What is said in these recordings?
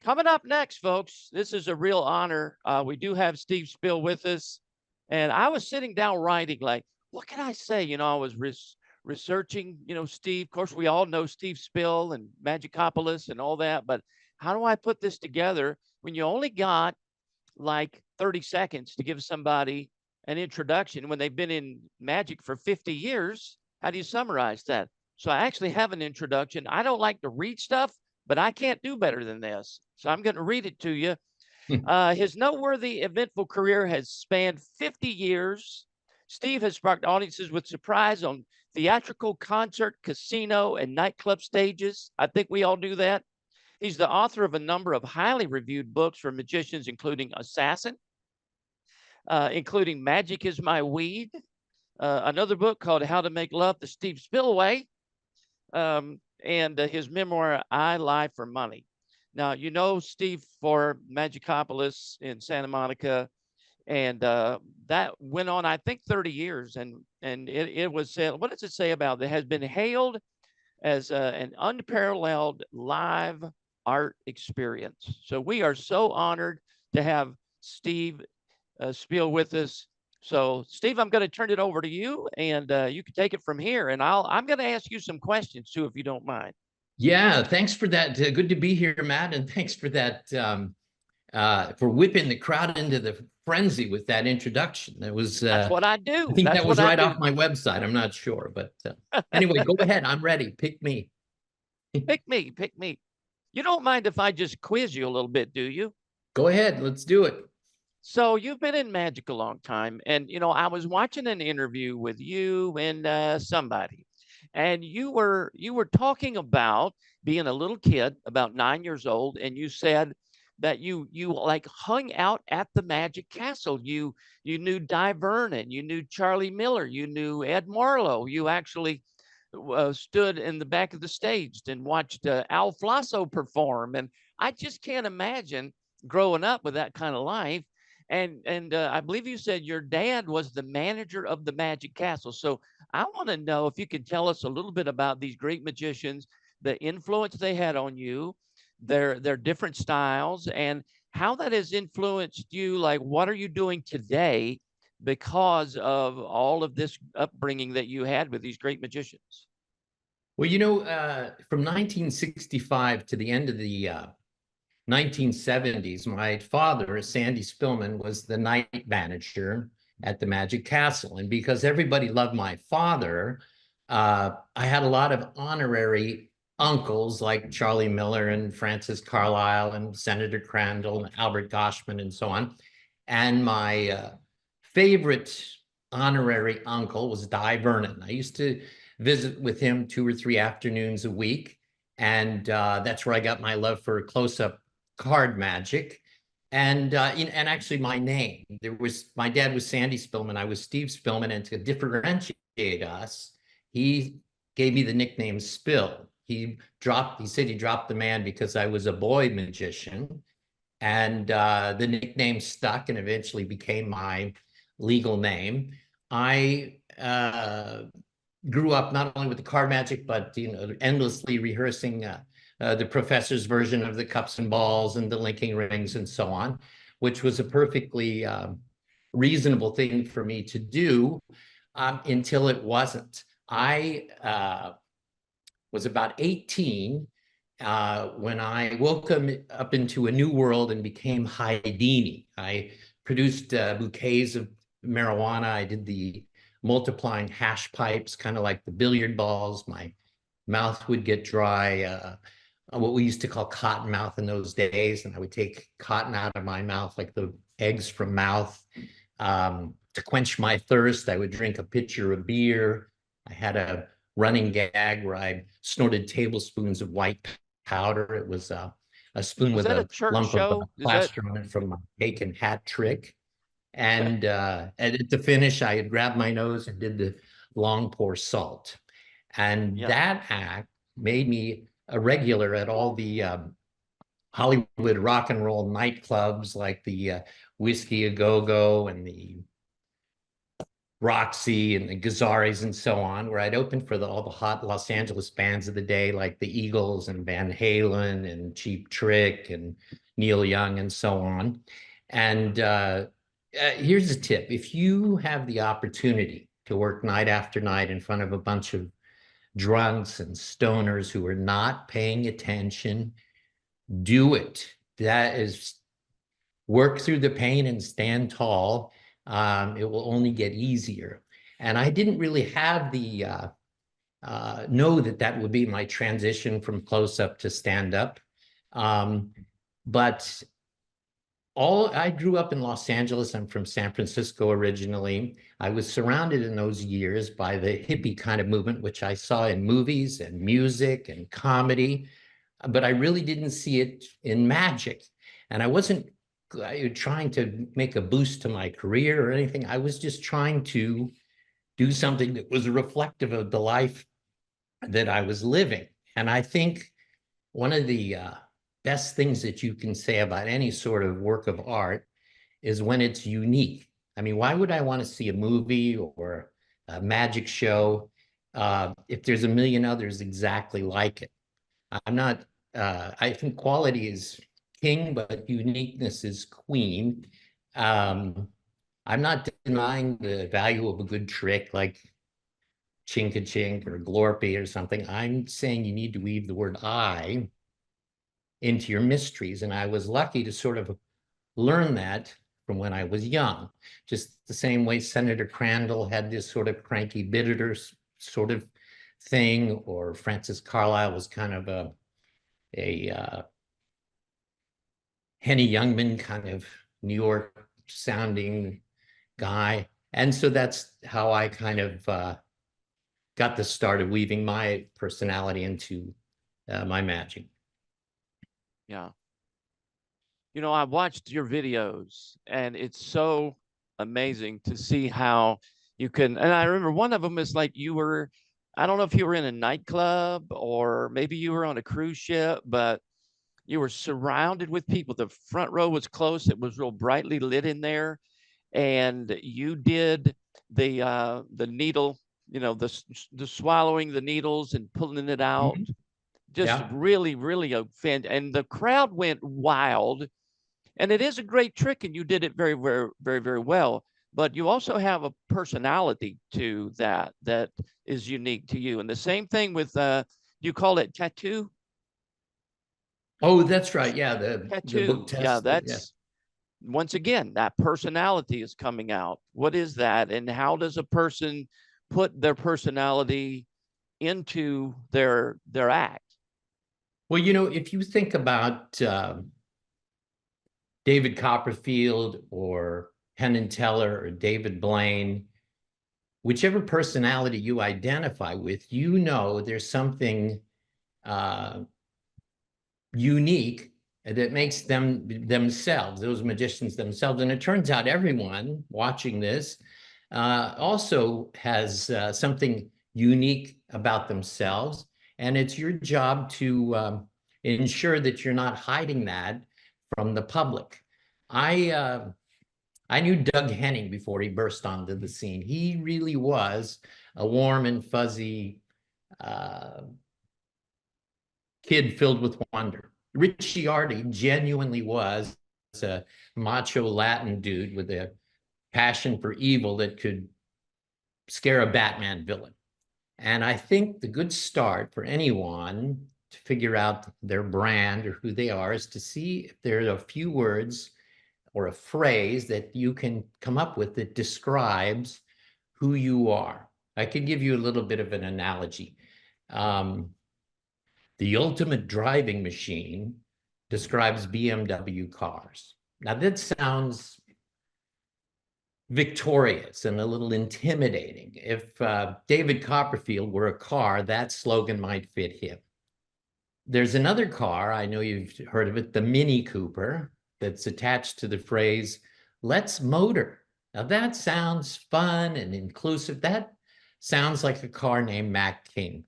Coming up next, folks, this is a real honor. We do have Steve Spill with us. And I was sitting down writing, like, what can I say? I was researching, Steve. Of course, we all know Steve Spill and Magicopolis and all that. But how do I put this together when you only got like 30 seconds to give somebody an introduction when they've been in Magic for 50 years? How do you summarize that? So I actually have an introduction. I don't like to read stuff, but I can't do better than this. So I'm going to read it to you. His noteworthy, eventful career has spanned 50 years. Steve has sparked audiences with surprise on theatrical, concert, casino, and nightclub stages. I think we all do that. He's the author of a number of highly reviewed books for magicians, including Assassin, including Magic is My Weed, another book called How to Make Love the Steve Spillway, and his memoir, I Lie for Money. Now, Steve for Magicopolis in Santa Monica, and that went on, I think, 30 years. And it was said, what does it say about it? It has been hailed as an unparalleled live art experience. So we are so honored to have Steve Spill with us. So, Steve, I'm going to turn it over to you, and you can take it from here. And I'm going to ask you some questions too, if you don't mind. Yeah, thanks for that. Good to be here, Matt, and thanks for that, for whipping the crowd into the frenzy with that introduction. That was that's what I do. I think that's that was right off my website. I'm not sure, but anyway, go ahead. I'm ready. Pick me. Pick me. You don't mind if I just quiz you a little bit, do you? Go ahead. Let's do it. So you've been in Magic a long time, and I was watching an interview with you and somebody, and you were talking about being a little kid, about 9 years old, and you said that you like hung out at the Magic Castle. You knew Di Vernon, you knew Charlie Miller, you knew Ed Marlowe. You actually stood in the back of the stage and watched Al Flosso perform, and I just can't imagine growing up with that kind of life. And I believe you said your dad was the manager of the Magic Castle. So I want to know if you could tell us a little bit about these great magicians, the influence they had on you, their different styles, and how that has influenced you. Like, what are you doing today because of all of this upbringing that you had with these great magicians? Well, from 1965 to the end of the 1970s, my father, Sandy Spillman, was the night manager at the Magic Castle. And because everybody loved my father, I had a lot of honorary uncles like Charlie Miller and Francis Carlisle and Senator Crandall and Albert Goshman and so on. And my favorite honorary uncle was Di Vernon. I used to visit with him 2 or 3 afternoons a week. And that's where I got my love for close-up card magic, and actually my name. My dad was Sandy Spillman, I was Steve Spillman, and to differentiate us, he gave me the nickname Spill. He said he dropped the man because I was a boy magician, and the nickname stuck and eventually became my legal name. I grew up not only with the card magic, but endlessly rehearsing the professor's version of the cups and balls and the linking rings and so on, which was a perfectly reasonable thing for me to do until it wasn't. I was about 18 when I woke up into a new world and became Houdini. I produced bouquets of marijuana. I did the multiplying hash pipes, kind of like the billiard balls. My mouth would get dry, what we used to call cotton mouth in those days. And I would take cotton out of my mouth, like the eggs from mouth. To quench my thirst, I would drink a pitcher of beer. I had a running gag where I snorted tablespoons of white powder. It was a spoon with a lump of plaster on it from my cake and hat trick. And at the finish, I had grabbed my nose and did the long pour salt. And that act made me a regular at all the Hollywood rock and roll nightclubs like the Whiskey A Go Go and the Roxy and the Gazaris and so on, where I'd open for all the hot Los Angeles bands of the day, like the Eagles and Van Halen and Cheap Trick and Neil Young and so on. And here's a tip. If you have the opportunity to work night after night in front of a bunch of drunks and stoners who are not paying attention, do it. That is, work through the pain and stand tall. It will only get easier. And I didn't really have the know that that would be my transition from close up to stand up. But I grew up in Los Angeles. I'm from San Francisco originally. I was surrounded in those years by the hippie kind of movement, which I saw in movies and music and comedy, but I really didn't see it in magic. And I wasn't trying to make a boost to my career or anything. I was just trying to do something that was reflective of the life that I was living. And I think one of the best things that you can say about any sort of work of art is when it's unique. I mean, why would I want to see a movie or a magic show if there's a million others exactly like it? I think quality is king, but uniqueness is queen. I'm not denying the value of a good trick like Chink-a-Chink or Glorpy or something. I'm saying you need to weave the word I into your mysteries. And I was lucky to sort of learn that from when I was young, just the same way Senator Crandall had this sort of cranky bitter sort of thing, or Francis Carlyle was kind of a Henny Youngman kind of New York sounding guy. And so that's how I kind of got the start of weaving my personality into my magic. Yeah. You know, I watched your videos and it's so amazing to see how you can. And I remember one of them is like you were, I don't know if you were in a nightclub or maybe you were on a cruise ship, but you were surrounded with people. The front row was close. It was real brightly lit in there. And you did the needle, you know, the swallowing the needles and pulling it out. Mhm. Just Yeah. really, really a fan. And the crowd went wild. And it is a great trick, and you did it very, very, very, very well. But you also have a personality to that is unique to you. And the same thing with you call it tattoo? Oh, that's right. Yeah, the book Tattoo. Yeah, test. Yeah. that's once again, that personality is coming out. What is that? And how does a person put their personality into their act? Well, if you think about David Copperfield or Penn and Teller or David Blaine, whichever personality you identify with, there's something unique that makes them themselves, those magicians themselves. And it turns out everyone watching this also has something unique about themselves. And it's your job to ensure that you're not hiding that from the public. I knew Doug Henning before he burst onto the scene. He really was a warm and fuzzy kid filled with wonder. Rich Ciardi genuinely was a macho Latin dude with a passion for evil that could scare a Batman villain. And I think the good start for anyone to figure out their brand or who they are is to see if there are a few words or a phrase that you can come up with that describes who you are. I could give you a little bit of an analogy. The ultimate driving machine describes BMW cars. Now that sounds victorious and a little intimidating. If David Copperfield were a car, that slogan might fit him. There's another car, I know you've heard of it, the Mini Cooper, that's attached to the phrase, "Let's motor." Now that sounds fun and inclusive. That sounds like a car named Mac King.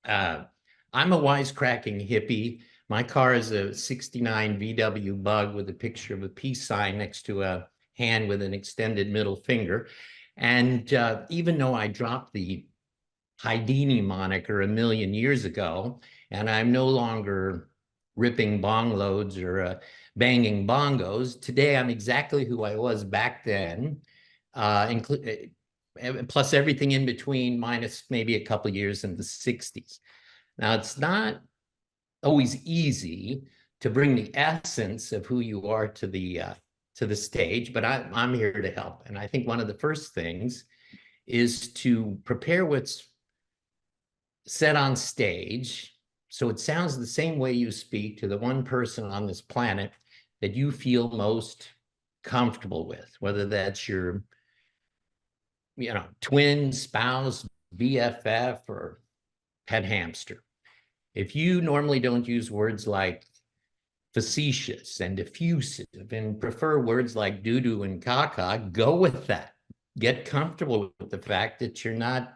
I'm a wisecracking hippie. My car is a '69 VW Bug with a picture of a peace sign next to a hand with an extended middle finger. And even though I dropped the Houdini moniker a million years ago, and I'm no longer ripping bong loads or banging bongos, today I'm exactly who I was back then, plus everything in between, minus maybe a couple years in the 60s. Now, it's not always easy to bring the essence of who you are to the stage, but I'm here to help. And I think one of the first things is to prepare what's said on stage so it sounds the same way you speak to the one person on this planet that you feel most comfortable with, whether that's your twin, spouse, BFF, or pet hamster. If you normally don't use words like facetious and effusive and prefer words like doo-doo and caca, go with that. Get comfortable with the fact that you're not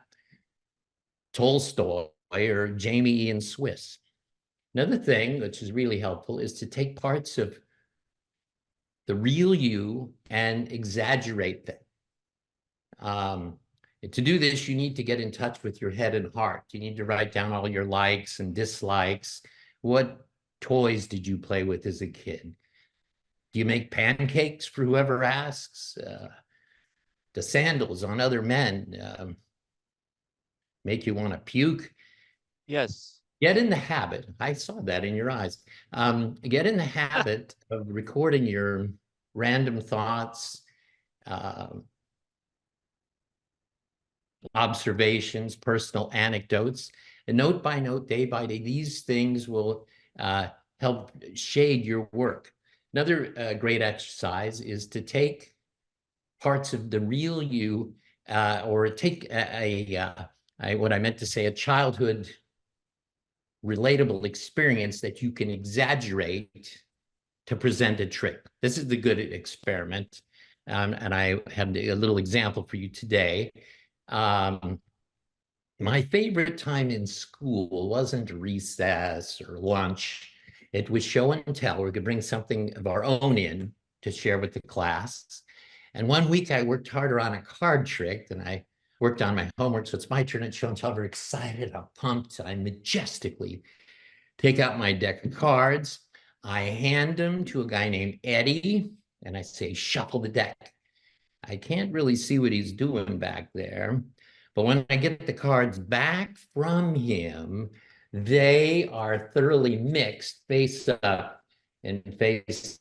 Tolstoy or Jamie Ian Swiss. Another thing which is really helpful is to take parts of the real you and exaggerate them. To do this, you need to get in touch with your head and heart. You need to write down all your likes and dislikes. What toys did you play with as a kid? Do you make pancakes for whoever asks? The sandals on other men make you want to puke? Yes. Get in the habit. I saw that in your eyes. Get in the habit of recording your random thoughts, observations, personal anecdotes, and note by note, day by day. These things will help shade your work. Another great exercise is to take parts of the real you, or take what I meant to say, a childhood relatable experience that you can exaggerate to present a trick. This is the good experiment. And I had a little example for you today. My favorite time in school wasn't recess or lunch. It was show and tell. We could bring something of our own in to share with the class. And one week I worked harder on a card trick than I worked on my homework. So it's my turn at show and tell. I'm very excited. I'm pumped. I majestically take out my deck of cards. I hand them to a guy named Eddie, and I say, shuffle the deck. I can't really see what he's doing back there, but when I get the cards back from him, they are thoroughly mixed, face up and face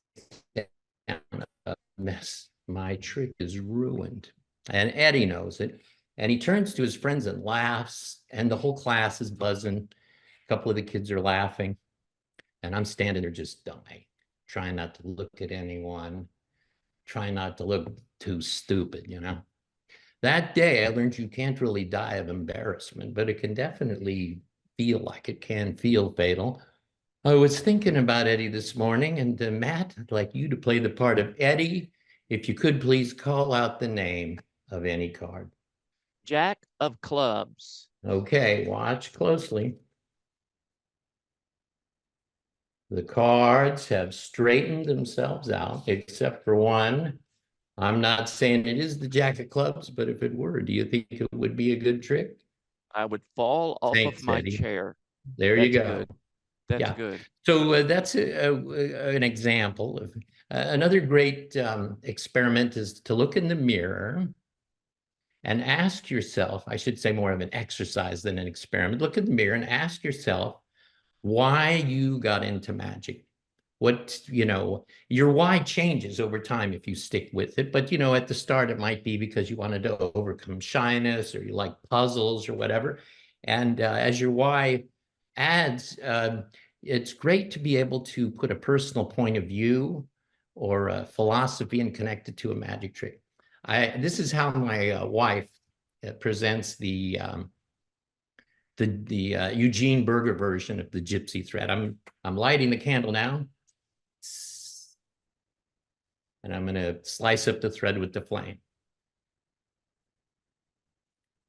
down. A mess. My trick is ruined. And Eddie knows it. And he turns to his friends and laughs, and the whole class is buzzing. A couple of the kids are laughing. And I'm standing there just dying, trying not to look at anyone, trying not to look too stupid, That day, I learned you can't really die of embarrassment, but it can definitely feel like it can feel fatal. I was thinking about Eddie this morning, and Matt, I'd like you to play the part of Eddie. If you could please call out the name of any card. Jack of clubs. Okay, watch closely. The cards have straightened themselves out, except for one. I'm not saying it is the Jack of clubs, but if it were, do you think it would be a good trick? I would fall off Thanks, of my Eddie. chair. There That's you go. good. That's Yeah. good. So that's an example of another great experiment is to look in the mirror and ask yourself, I should say more of an exercise than an experiment. Look in the mirror and ask yourself why you got into magic. What, your why changes over time if you stick with it. But, at the start, it might be because you wanted to overcome shyness or you like puzzles or whatever. And as your why adds, it's great to be able to put a personal point of view or a philosophy and connect it to a magic trick. This is how my wife presents the Eugene Burger version of the gypsy thread. I'm lighting the candle now, and I'm going to slice up the thread with the flame.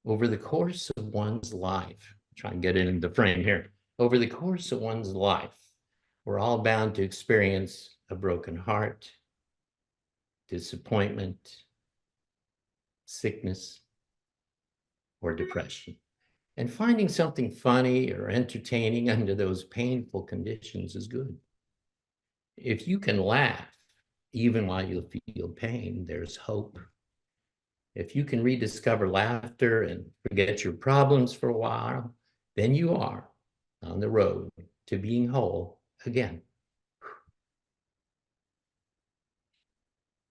Over the course of one's life, try and get it into the frame here. Over the course of one's life, we're all bound to experience a broken heart, disappointment, sickness, or depression. And finding something funny or entertaining under those painful conditions is good. If you can laugh, even while you feel pain, there's hope. If you can rediscover laughter and forget your problems for a while, then you are on the road to being whole again.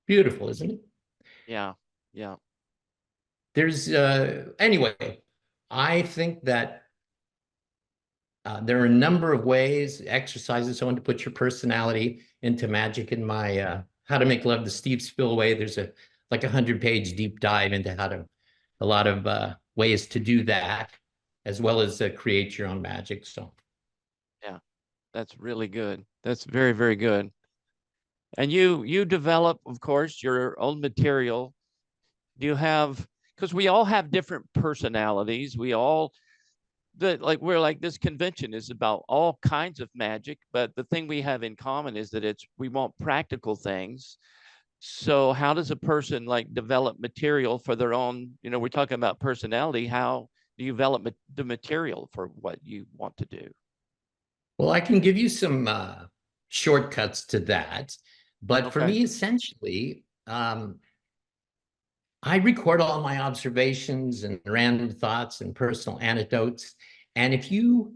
Beautiful, isn't it? Yeah. Yeah. There's, anyway, I think that there are a number of ways, exercises, so on to put your personality into magic. In my How to Make Love the Steve Spillway, there's like 100-page deep dive into a lot of ways to do that, as well as create your own magic. So Yeah. That's really good. That's very, very good. And you develop, of course, your own material. Do you have, because we all have different personalities. We all, we're like, this convention is about all kinds of magic, but the thing we have in common is that we want practical things. So how does a person like develop material for their own, we're talking about personality. How do you develop the material for what you want to do? well, I can give you some shortcuts to that. But for Okay. me, essentially, I record all my observations and random thoughts and personal anecdotes. And if you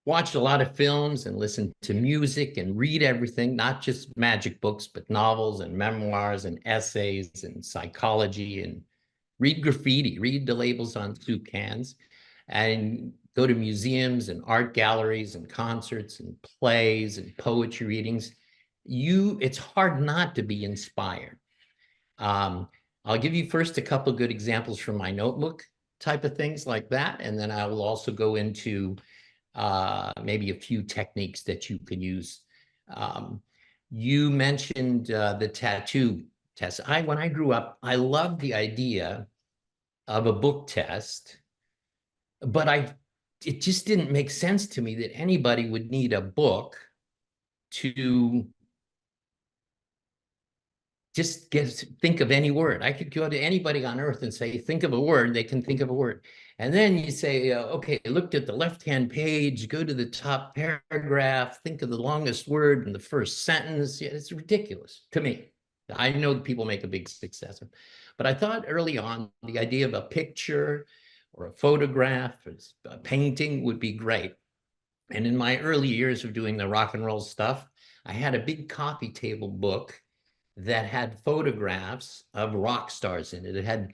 watch a lot of films and listen to music and read everything, not just magic books, but novels and memoirs and essays and psychology, and read graffiti, read the labels on soup cans, and go to museums and art galleries and concerts and plays and poetry readings, it's hard not to be inspired. I'll give you first a couple of good examples from my notebook type of things like that, and then I will also go into maybe a few techniques that you can use. You mentioned the tattoo test. When I grew up, I loved the idea of a book test, but it just didn't make sense to me that anybody would need a book to just think of any word. I could go to anybody on earth and say, think of a word, they can think of a word. And then you say, okay, look at the left-hand page, go to the top paragraph, think of the longest word in the first sentence. Yeah, it's ridiculous to me. I know that people make a big success of, but I thought early on the idea of a picture or a photograph or a painting would be great. And in my early years of doing the rock and roll stuff, I had a big coffee table book that had photographs of rock stars in it. It had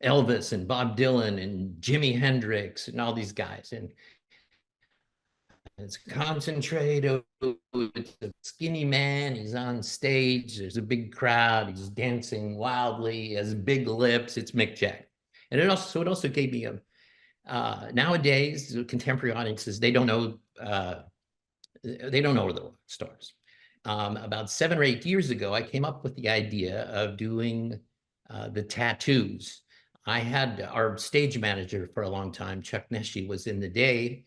Elvis and Bob Dylan and Jimi Hendrix and all these guys. And it's concentrate. It's a skinny man. He's on stage. There's a big crowd. He's dancing wildly. He has big lips. It's Mick Jagger. And it also gave me nowadays contemporary audiences, they don't know the rock stars. About 7 or 8 years ago, I came up with the idea of doing the tattoos. I had our stage manager for a long time, Chuck Neshy, was in the day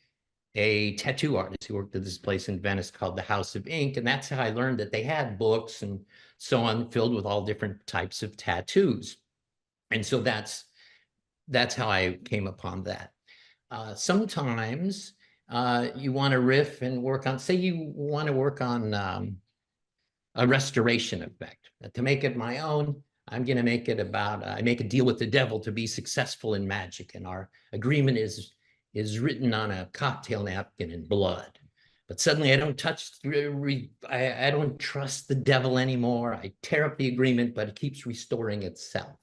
a tattoo artist who worked at this place in Venice called the House of Ink. And that's how I learned that they had books and so on filled with all different types of tattoos. And so that's how I came upon that. Sometimes you want to riff and work on, say you want to work on a restoration effect. To make it my own, I'm going to make it about, I make a deal with the devil to be successful in magic. And our agreement is written on a cocktail napkin in blood. But suddenly I don't I don't trust the devil anymore. I tear up the agreement, but it keeps restoring itself.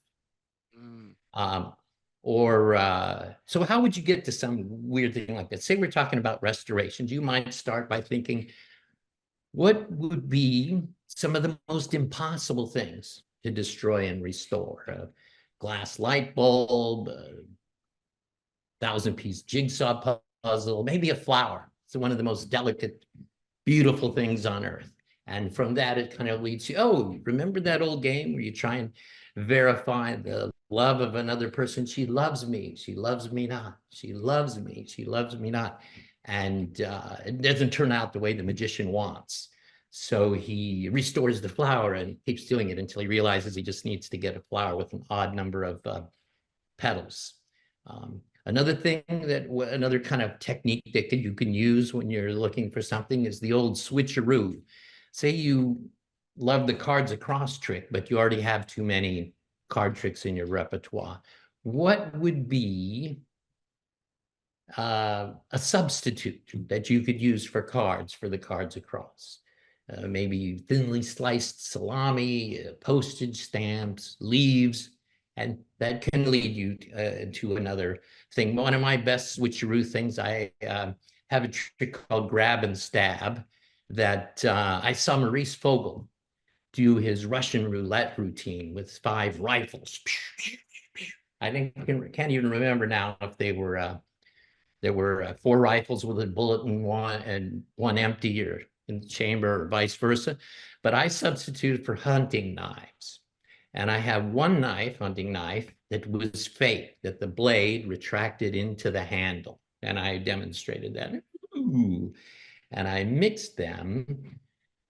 So how would you get to some weird thing like that? Say we're talking about restorations. You might start by thinking, what would be some of the most impossible things to destroy and restore? A glass light bulb, a 1,000-piece jigsaw puzzle, maybe a flower. It's one of the most delicate, beautiful things on earth. And from that, it kind of leads you, oh, remember that old game where you try and verify the love of another person? She loves me. She loves me not. She loves me. She loves me not. And it doesn't turn out the way the magician wants. So he restores the flower and keeps doing it until he realizes he just needs to get a flower with an odd number of petals. Another thing another kind of technique that you can use when you're looking for something is the old switcheroo. Say you love the cards across trick, but you already have too many card tricks in your repertoire. What would be a substitute that you could use for the cards across? Maybe thinly sliced salami, postage stamps, leaves, and that can lead you to another thing. One of my best switcheroo things, I have a trick called grab and stab that I saw Maurice Fogel do his Russian roulette routine with 5 rifles. I can't even remember now if there were 4 rifles with a bullet in one and one empty, or in the chamber, or vice versa. But I substituted for hunting knives. And I have one hunting knife, that was fake, that the blade retracted into the handle. And I demonstrated that. Ooh. And I mixed them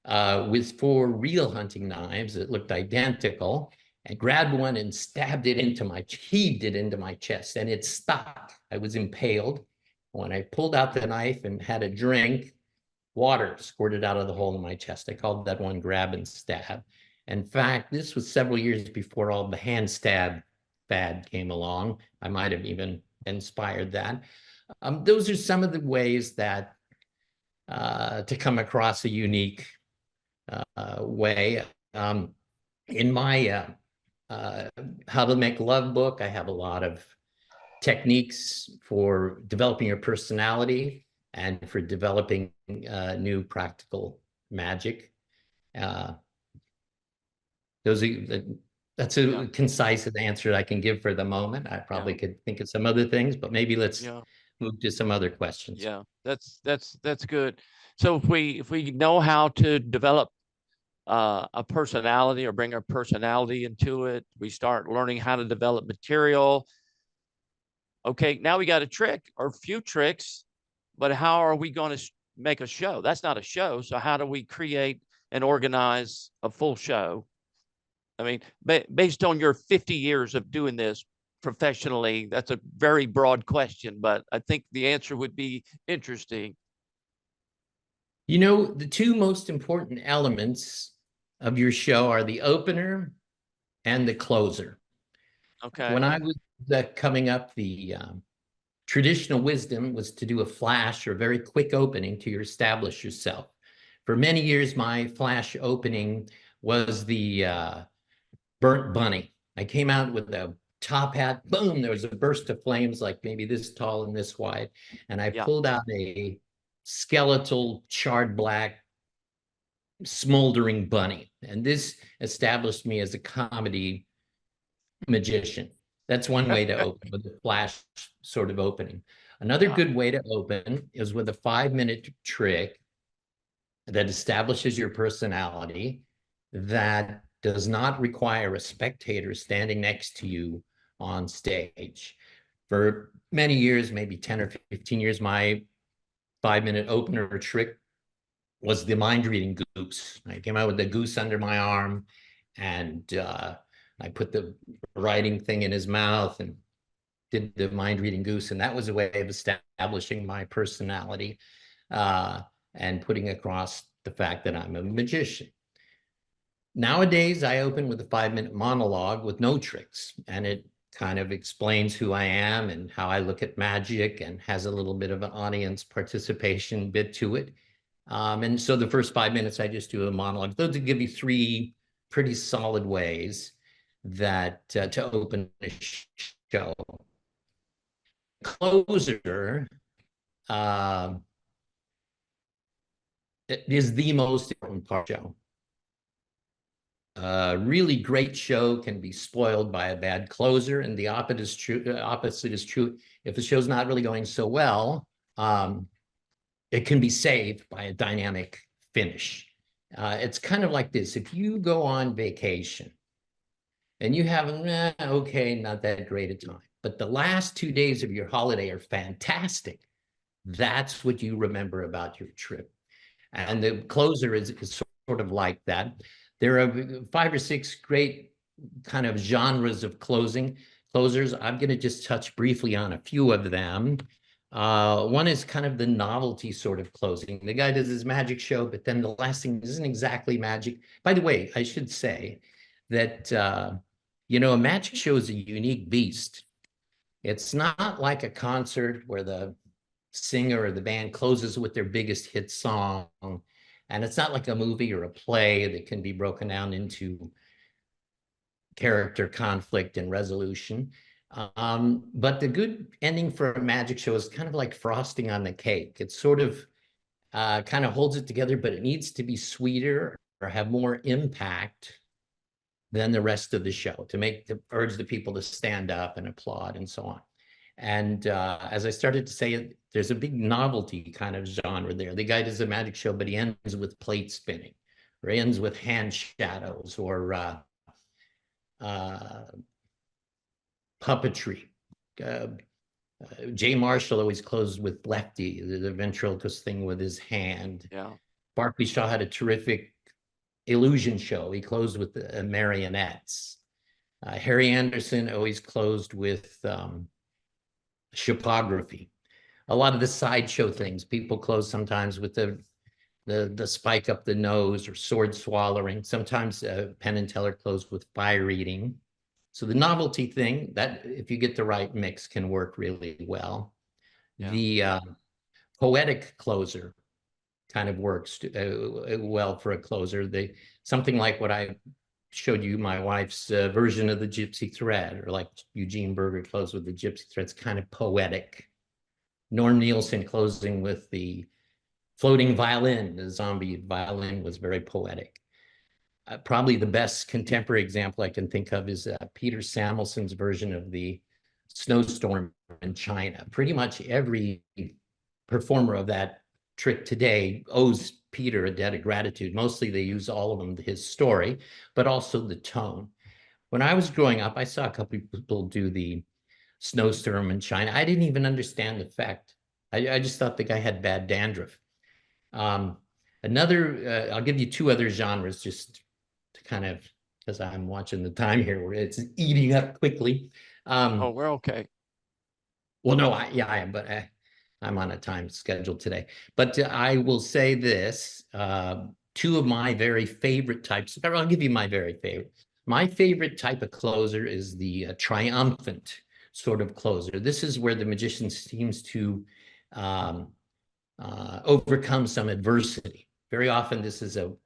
with 4 real hunting knives that looked identical, and grabbed one and heaved it into my chest, and it stuck. I was impaled. When I pulled out the knife and had a drink, water squirted out of the hole in my chest. I called that one grab and stab. In fact, this was several years before all the hand stab fad came along. I might have even inspired that. Those are some of the ways that to come across a unique way. In my How to Make Love book, I have a lot of techniques for developing your personality and for developing new practical magic. That's a concise answer I can give for the moment. I probably could think of some other things, but maybe let's move to some other questions. Yeah, that's good. So if we know how to develop a personality, or bring our personality into it, we start learning how to develop material. Okay, now we got a trick or a few tricks, but how are we going to make a show? That's not a show. So how do we create and organize a full show? I mean, based on your 50 years of doing this professionally, that's a very broad question, but I think the answer would be interesting. You know, the 2 most important elements of your show are the opener and the closer. Okay. When I was coming up, the traditional wisdom was to do a flash or a very quick opening to establish yourself. For many years, my flash opening was the burnt bunny. I came out with a top hat, boom, there was a burst of flames like maybe this tall and this wide. And I pulled out a skeletal, charred black, smoldering bunny. And this established me as a comedy magician. That's one way to open, with a flash sort of opening. Another good way to open is with a 5-minute trick that establishes your personality, that does not require a spectator standing next to you on stage. For many years, maybe 10 or 15 years, my 5-minute opener trick was the mind reading goose. I came out with the goose under my arm, and I put the writing thing in his mouth and did the mind reading goose. And that was a way of establishing my personality and putting across the fact that I'm a magician. Nowadays, I open with a 5-minute monologue with no tricks, and it kind of explains who I am and how I look at magic, and has a little bit of an audience participation bit to it. And so the first 5 minutes, I just do a monologue. Those will give you 3 pretty solid ways that to open a show. Closer is the most important part of the show. A really great show can be spoiled by a bad closer, and the opposite is true. If the show's not really going so well, it can be saved by a dynamic finish. It's kind of like this. If you go on vacation and you have okay, not that great a time, but the last 2 days of your holiday are fantastic, that's what you remember about your trip. And the closer is of like that. There are 5 or 6 great kind of genres of closers. I'm going to just touch briefly on a few of them. One is kind of the novelty sort of closing. The guy does his magic show, but then the last thing isn't exactly magic. By the way, I should say that, you know, a magic show is a unique beast. It's not like a concert where the singer or the band closes with their biggest hit song. And it's not like a movie or a play that can be broken down into character conflict and resolution. But the good ending for a magic show is kind of like frosting on the cake. It sort of kind of holds it together, but it needs to be sweeter or have more impact than the rest of the show to urge the people to stand up and applaud and so on. And as I started to say, there's a big novelty kind of genre there. The guy does a magic show, but he ends with plate spinning, or he ends with hand shadows, or puppetry. Jay Marshall always closed with Lefty, the ventriloquist thing with his hand. Yeah. Barclay Shaw had a terrific illusion show. He closed with marionettes. Harry Anderson always closed with shipography. A lot of the sideshow things, people close sometimes with the spike up the nose or sword swallowing. Sometimes Penn and Teller closed with fire eating. So the novelty thing, that if you get the right mix, can work really well. Yeah. The poetic closer kind of works well for a closer. Something like what I showed you, my wife's version of the Gypsy Thread, or like Eugene Berger closed with the Gypsy Thread. It's kind of poetic. Norm Nielsen closing with the floating violin, the zombie violin, was very poetic. Probably the best contemporary example I can think of is Peter Samuelson's version of the Snowstorm in China. Pretty much every performer of that trick today owes Peter a debt of gratitude. Mostly they use all of them, his story, but also the tone. When I was growing up, I saw a couple of people do the Snowstorm in China. I didn't even understand the effect. I just thought the guy had bad dandruff. I'll give you 2 other genres just to kind of, because I'm watching the time here where it's eating up quickly. Oh, we're okay. Well, no, I am, but I'm on a time schedule today. But I will say this, 2 of my very favorite types, I'll give you my very favorite. My favorite type of closer is the triumphant sort of closer. This is where the magician seems to overcome some adversity. Very often this is an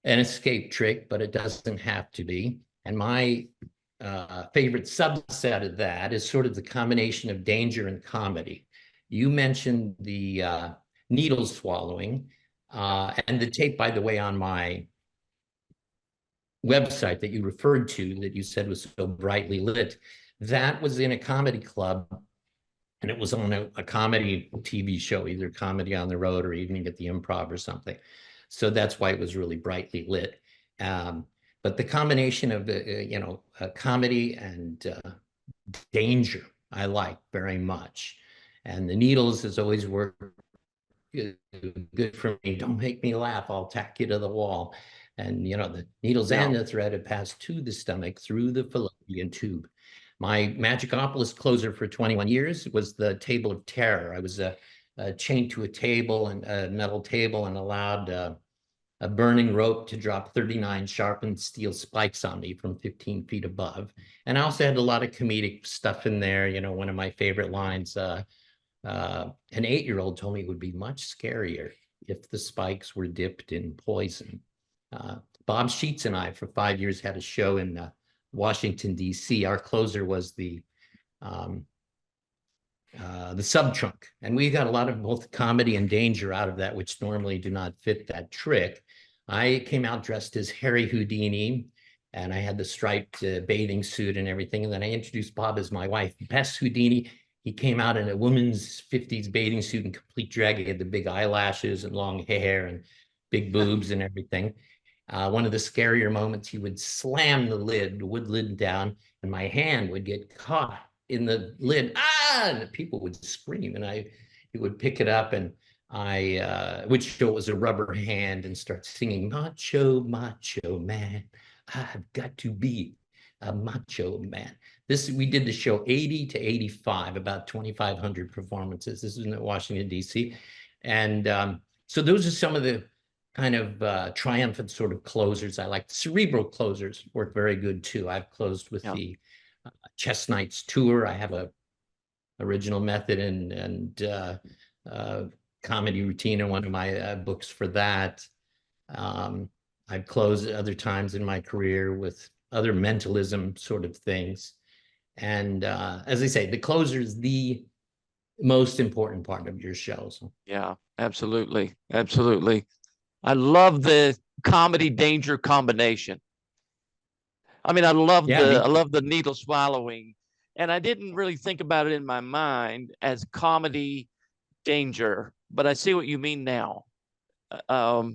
escape trick, but it doesn't have to be. And my favorite subset of that is sort of the combination of danger and comedy. You mentioned the needle swallowing, and the tape, by the way, on my website that you referred to, that you said was so brightly lit, that was in a comedy club, and it was on a comedy TV show, either Comedy on the Road or Evening at the Improv or something. So that's why it was really brightly lit. But the combination of comedy and danger, I like very much. And the needles has always worked good for me. Don't make me laugh, I'll tack you to the wall. And the needles and the thread have passed to the stomach through the fallopian tube. My Magicopolis closer for 21 years was the Table of Terror. I was chained to a table, and a metal table, and allowed a burning rope to drop 39 sharpened steel spikes on me from 15 feet above. And I also had a lot of comedic stuff in there. One of my favorite lines, an 8-year-old told me it would be much scarier if the spikes were dipped in poison. Bob Sheets and I, for 5 years, had a show in Washington, D.C. Our closer was the sub-trunk, and we got a lot of both comedy and danger out of that, which normally do not fit that trick. I came out dressed as Harry Houdini, and I had the striped bathing suit and everything. And then I introduced Bob as my wife, Bess Houdini. He came out in a woman's 50s bathing suit and complete drag. He had the big eyelashes and long hair and big boobs and everything. One of the scarier moments, he would slam the wood lid down, and my hand would get caught in the lid. And people would scream, and he would pick it up, and I would show it was a rubber hand and start singing Macho, Macho Man. I've got to be a macho man. We did the show 80 to 85, about 2,500 performances. This is in Washington, D.C. And so those are some of the kind of triumphant sort of closers I like. Cerebral closers work very good too. I've closed with the Chess Knights tour. I have a original method and comedy routine in one of my books for that. I've closed other times in my career with other mentalism sort of things. And as I say, the closer is the most important part of your show. So. Yeah, absolutely. Absolutely. I love the comedy danger combination. I mean, I love the needle swallowing, and I didn't really think about it in my mind as comedy danger, but I see what you mean now. I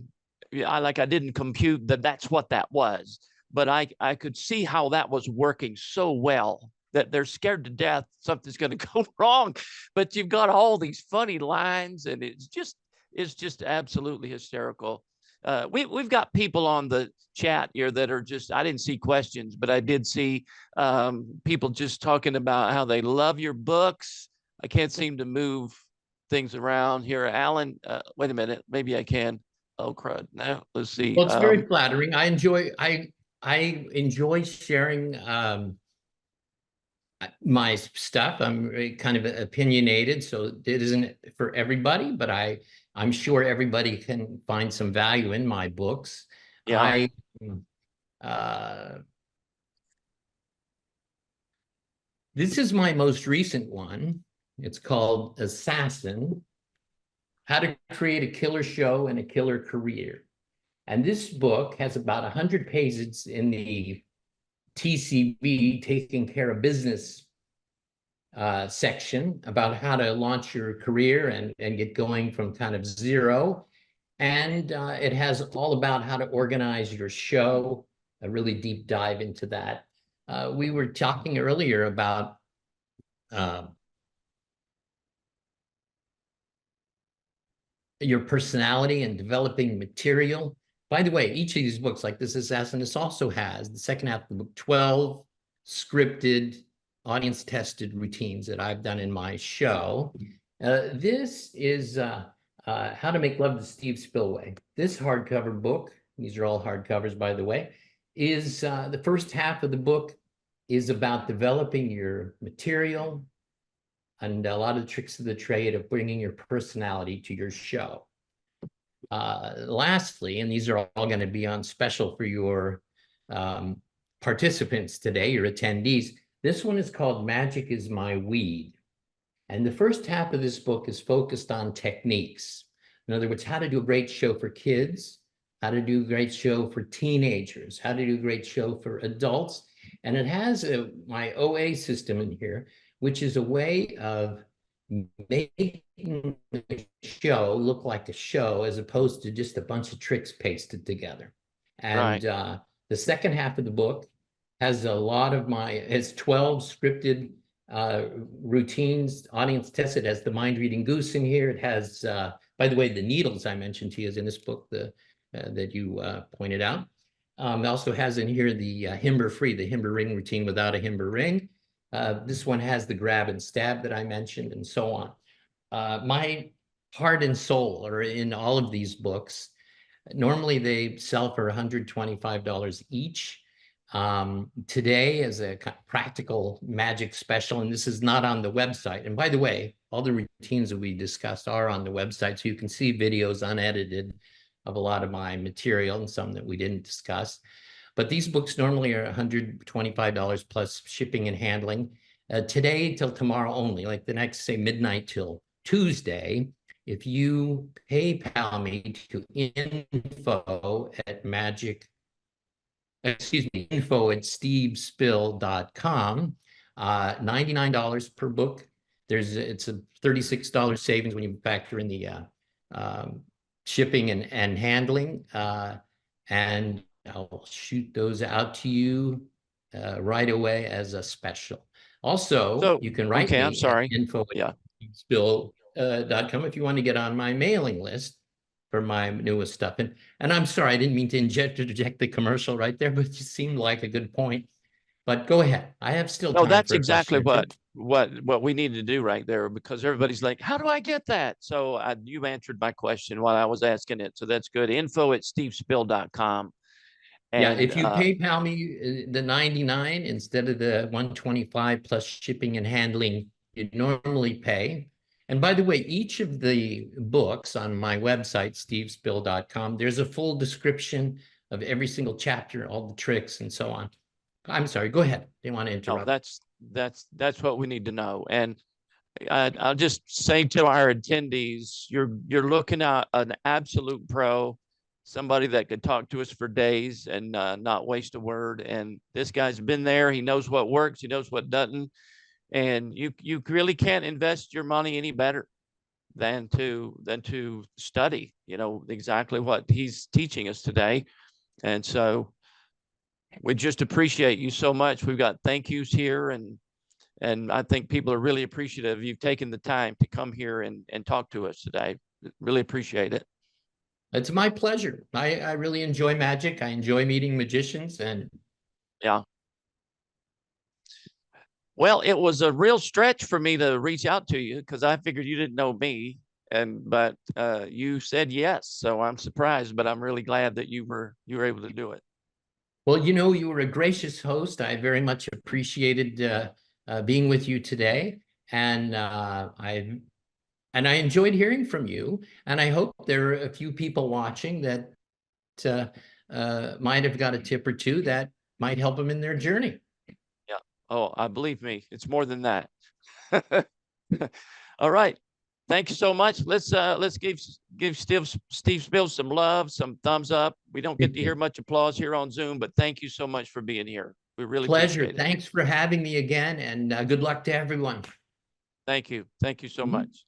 didn't compute that that's what that was, but I could see how that was working so well that they're scared to death something's going to go wrong, but you've got all these funny lines, and it's just absolutely hysterical. We've got people on the chat here that are just, I didn't see questions, but I did see people just talking about how they love your books. I can't seem to move things around here. Alan, wait a minute, maybe I can. Oh, crud. Now, let's see. Well, it's very flattering. I enjoy sharing my stuff. I'm kind of opinionated, so it isn't for everybody, but I'm sure everybody can find some value in my books. Yeah. This is my most recent one. It's called Assassin: How to Create a Killer Show and a Killer Career. And this book has about 100 pages in the TCB, Taking Care of Business section, about how to launch your career and get going from kind of zero. And it has all about how to organize your show, a really deep dive into that. We were talking earlier about your personality and developing material. By the way, each of these books, like this Assassin, this also has the second half of the book, 12 scripted, audience-tested routines that I've done in my show. This is How to Make Love to Steve Spillway. This hardcover book, these are all hardcovers, by the way, is the first half of the book is about developing your material and a lot of the tricks of the trade of bringing your personality to your show. Lastly, and these are all going to be on special for your participants today, your attendees, this one is called Magic is My Weed. And the first half of this book is focused on techniques. In other words, how to do a great show for kids, how to do a great show for teenagers, how to do a great show for adults. And it has my OA system in here, which is a way of making the show look like a show as opposed to just a bunch of tricks pasted together. And the second half of the book has a lot of it's 12 scripted routines, audience tested. It has the mind reading goose in here. It has, by the way, the needles I mentioned to you is in this book that you pointed out. It also has in here the Himber free, the Himber ring routine without a Himber ring. This one has the grab and stab that I mentioned, and so on. My heart and soul are in all of these books. Normally they sell for $125 each. Today, as a practical magic special, and this is not on the website. And by the way, all the routines that we discussed are on the website, so you can see videos unedited of a lot of my material and some that we didn't discuss. But these books normally are $125 plus shipping and handling. Today till tomorrow only, like the next, say, midnight till Tuesday, if you PayPal me to info@stevespill.com, $99 per book. It's a $36 savings when you factor in the shipping and handling. And I'll shoot those out to you right away as a special. Also, you can write me I'm sorry. at info@stevespill.com. stevespill.com if you want to get on my mailing list for my newest stuff. And I'm sorry, I didn't mean to interject the commercial right there, but it just seemed like a good point. But go ahead. I have still No, time that's for a exactly question or two. what we need to do right there, because everybody's like, how do I get that? So you answered my question while I was asking it. So that's good. info@stevespill.com. Yeah, And if you PayPal me the 99 instead of the 125 plus shipping and handling you normally pay. And by the way, each of the books on my website, stevespill.com, there's a full description of every single chapter, all the tricks and so on. I'm sorry, go ahead. Didn't want to no, interrupt. that's what we need to know. And I'll just say to our attendees, you're looking at an absolute pro, somebody that could talk to us for days and not waste a word. And this guy's been there. He knows what works. He knows what doesn't. And you really can't invest your money any better than to study, exactly what he's teaching us today. And so we just appreciate you so much. We've got thank yous here, and I think people are really appreciative you've taken the time to come here and talk to us today. Really appreciate it. It's my pleasure. I really enjoy magic. I enjoy meeting magicians, and Yeah. Well, it was a real stretch for me to reach out to you because I figured you didn't know me, but you said yes, so I'm surprised, but I'm really glad that you were able to do it. well, you were a gracious host. I very much appreciated being with you today, and I enjoyed hearing from you. And I hope there are a few people watching that might have got a tip or two that might help them in their journey. Yeah. Oh, I believe me, it's more than that. All right. Thank you so much. Let's give Steve Spill some love, some thumbs up. We don't get to hear much applause here on Zoom, but thank you so much for being here. We really Pleasure. appreciate it. Thanks for having me again, and good luck to everyone. Thank you. Thank you so much.